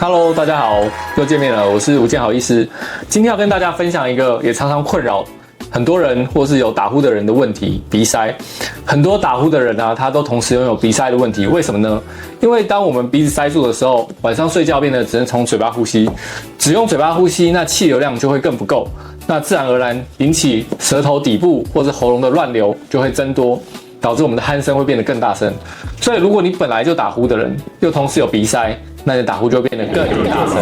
Hello， 大家好，又见面了，我是吴建豪医师。今天要跟大家分享一个也常常困扰很多人或是有打呼的人的问题——鼻塞。很多打呼的人啊，他都同时拥有鼻塞的问题，为什么呢？因为当我们鼻子塞住的时候，晚上睡觉变得只能从嘴巴呼吸，只用嘴巴呼吸，那气流量就会更不够，那自然而然引起舌头底部或是喉咙的乱流就会增多，导致我们的鼾声会变得更大声。所以，如果你本来就打呼的人，又同时有鼻塞，那你的打呼就会变得更大声。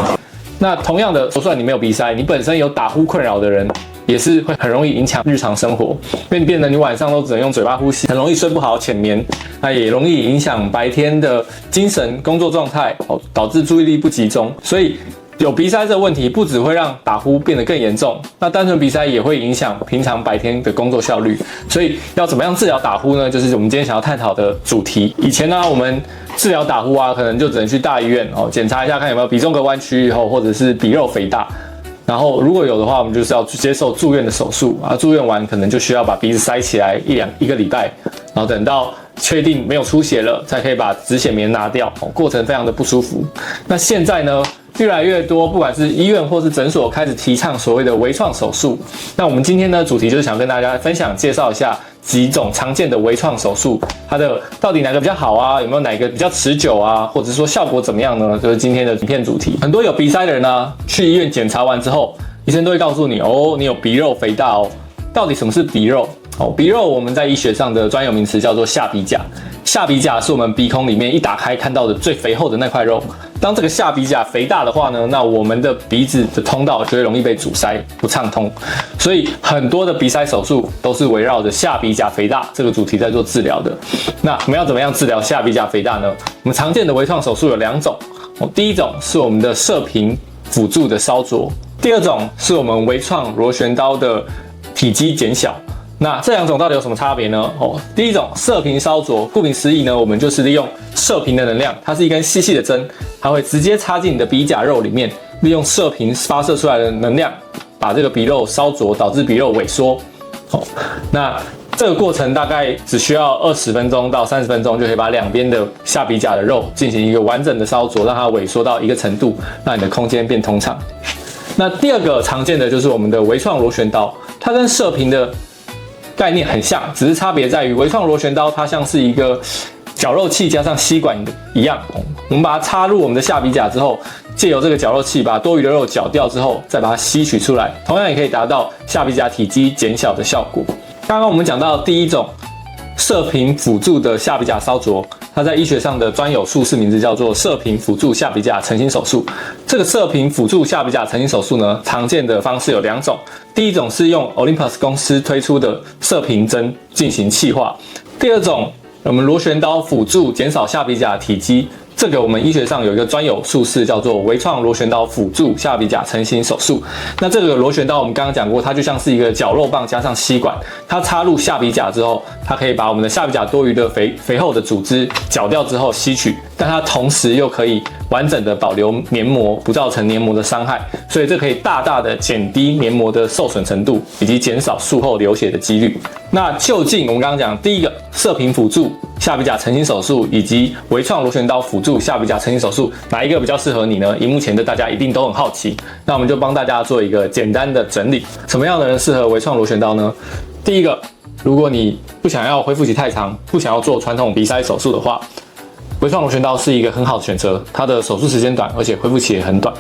那同样的，就算你没有鼻塞，你本身有打呼困扰的人，也是会很容易影响日常生活，因为你变得你晚上都只能用嘴巴呼吸，很容易睡不好、浅眠，那也容易影响白天的精神、工作状态，导致注意力不集中。所以有鼻塞这个问题，不只会让打呼变得更严重，那单纯鼻塞也会影响平常白天的工作效率。所以要怎么样治疗打呼呢？就是我们今天想要探讨的主题。以前呢，我们治疗打呼啊，可能就只能去大医院检查一下，看有没有鼻中隔弯曲或者是鼻肉肥大。然后如果有的话，我们就是要接受住院的手术啊。住院完可能就需要把鼻子塞起来一个礼拜，然后等到确定没有出血了，才可以把止血棉拿掉。过程非常的不舒服。那现在呢，越来越多，不管是医院或是诊所开始提倡所谓的微创手术。那我们今天呢，主题就是想跟大家分享介绍一下几种常见的微创手术，它的到底哪个比较好啊？有没有哪个比较持久啊？或者说效果怎么样呢？就是今天的影片主题。很多有鼻塞的人呢，去医院检查完之后，医生都会告诉你你有鼻肉肥大哦。到底什么是鼻肉？鼻肉我们在医学上的专有名词叫做下鼻甲。下鼻甲是我们鼻孔里面一打开看到的最肥厚的那块肉。当这个下鼻甲肥大的话呢，那我们的鼻子的通道就会容易被阻塞，不畅通。所以很多的鼻塞手术都是围绕着下鼻甲肥大这个主题在做治疗的。那我们要怎么样治疗下鼻甲肥大呢？我们常见的微创手术有两种。第一种是我们的射频辅助的烧灼，第二种是我们微创螺旋刀的体积减小。那这两种到底有什么差别呢？第一种射频烧灼，顾名思义呢，我们就是利用射频的能量，它是一根细细的针，它会直接插进你的鼻甲肉里面，利用射频发射出来的能量，把这个鼻肉烧灼，导致鼻肉萎缩。那这个过程大概只需要20分钟到30分钟，就可以把两边的下鼻甲的肉进行一个完整的烧灼，让它萎缩到一个程度，让你的空间变通畅。那第二个常见的就是我们的微创螺旋刀，它跟射频的概念很像，只是差别在于微创螺旋刀它像是一个绞肉器加上吸管一样，我们把它插入我们的下鼻甲之后，借由这个绞肉器把多余的肉绞掉之后，再把它吸取出来，同样也可以达到下鼻甲体积减小的效果。刚刚我们讲到第一种射频辅助的下鼻甲烧灼，它在医学上的专有术式名字叫做射频辅助下鼻甲成型手术。这个射频辅助下鼻甲成型手术呢，常见的方式有两种。第一种是用 Olympus 公司推出的射频针进行气化，第二种我们螺旋刀辅助减少下鼻甲体积。这个我们医学上有一个专有术式叫做微创螺旋刀辅助下鼻甲成型手术。那这个螺旋刀我们刚刚讲过，它就像是一个绞肉棒加上吸管，它插入下鼻甲之后，它可以把我们的下鼻甲多余的肥厚的组织绞掉之后吸取，但它同时又可以完整的保留黏膜，不造成黏膜的伤害，所以这可以大大的减低黏膜的受损程度，以及减少术后流血的几率。那究竟我们刚刚讲第一个射频辅助下鼻甲成型手术以及微创螺旋刀辅助下鼻甲成型手术，哪一个比较适合你呢？荧幕前的大家一定都很好奇，那我们就帮大家做一个简单的整理。什么样的人适合微创螺旋刀呢？第一个，如果你不想要恢复期太长，不想要做传统鼻塞手术的话，微创螺旋刀是一个很好的选择，它的手术时间短，而且恢复期也很短。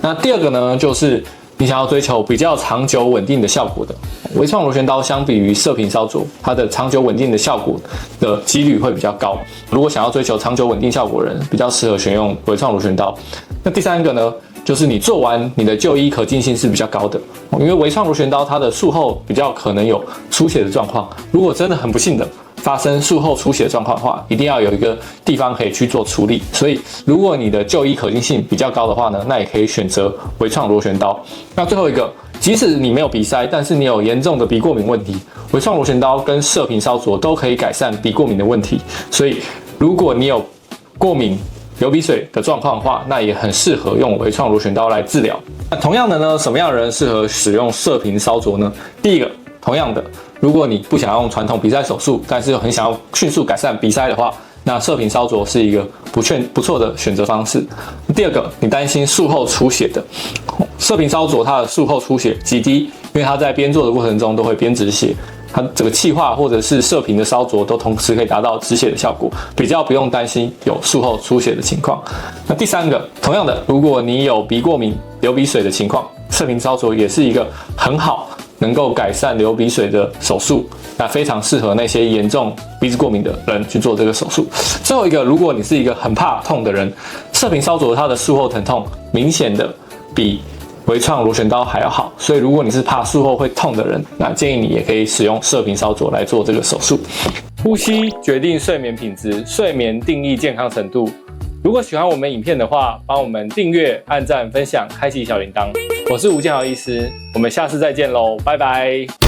那第二个呢，就是你想要追求比较长久稳定的效果的，微创螺旋刀相比于射频烧灼，它的长久稳定的效果的几率会比较高。如果想要追求长久稳定效果的人，比较适合选用微创螺旋刀。那第三个呢，就是你做完你的就医可进性是比较高的，因为微创螺旋刀它的术后比较可能有出血的状况，如果真的很不幸的发生术后出血状况的话，一定要有一个地方可以去做处理。所以如果你的就医可进性比较高的话呢，那也可以选择微创螺旋刀。那最后一个，即使你没有鼻塞，但是你有严重的鼻过敏问题，微创螺旋刀跟射频烧灼都可以改善鼻过敏的问题。所以如果你有过敏流鼻水的状况的话，那也很适合用微创螺旋刀来治疗。那同样的呢，什么样的人适合使用射频烧灼呢？第一个，同样的，如果你不想要用传统鼻塞手术，但是又很想要迅速改善鼻塞的话，那射频烧灼是一个不错的选择方式。第二个，你担心术后出血的，射频烧灼它的术后出血极低，因为它在边做的过程中都会边止血。它整个气化或者是射频的烧灼都同时可以达到止血的效果，比较不用担心有术后出血的情况。那第三个，同样的，如果你有鼻过敏、流鼻水的情况，射频烧灼也是一个很好能够改善流鼻水的手术，那非常适合那些严重鼻子过敏的人去做这个手术。最后一个，如果你是一个很怕痛的人，射频烧灼它的术后疼痛明显的比微创螺旋刀还要好，所以如果你是怕术后会痛的人，那建议你也可以使用射频烧灼来做这个手术。呼吸决定睡眠品质，睡眠定义健康程度。如果喜欢我们影片的话，帮我们订阅、按赞、分享、开启小铃铛。我是吴建豪医师，我们下次再见喽，拜拜。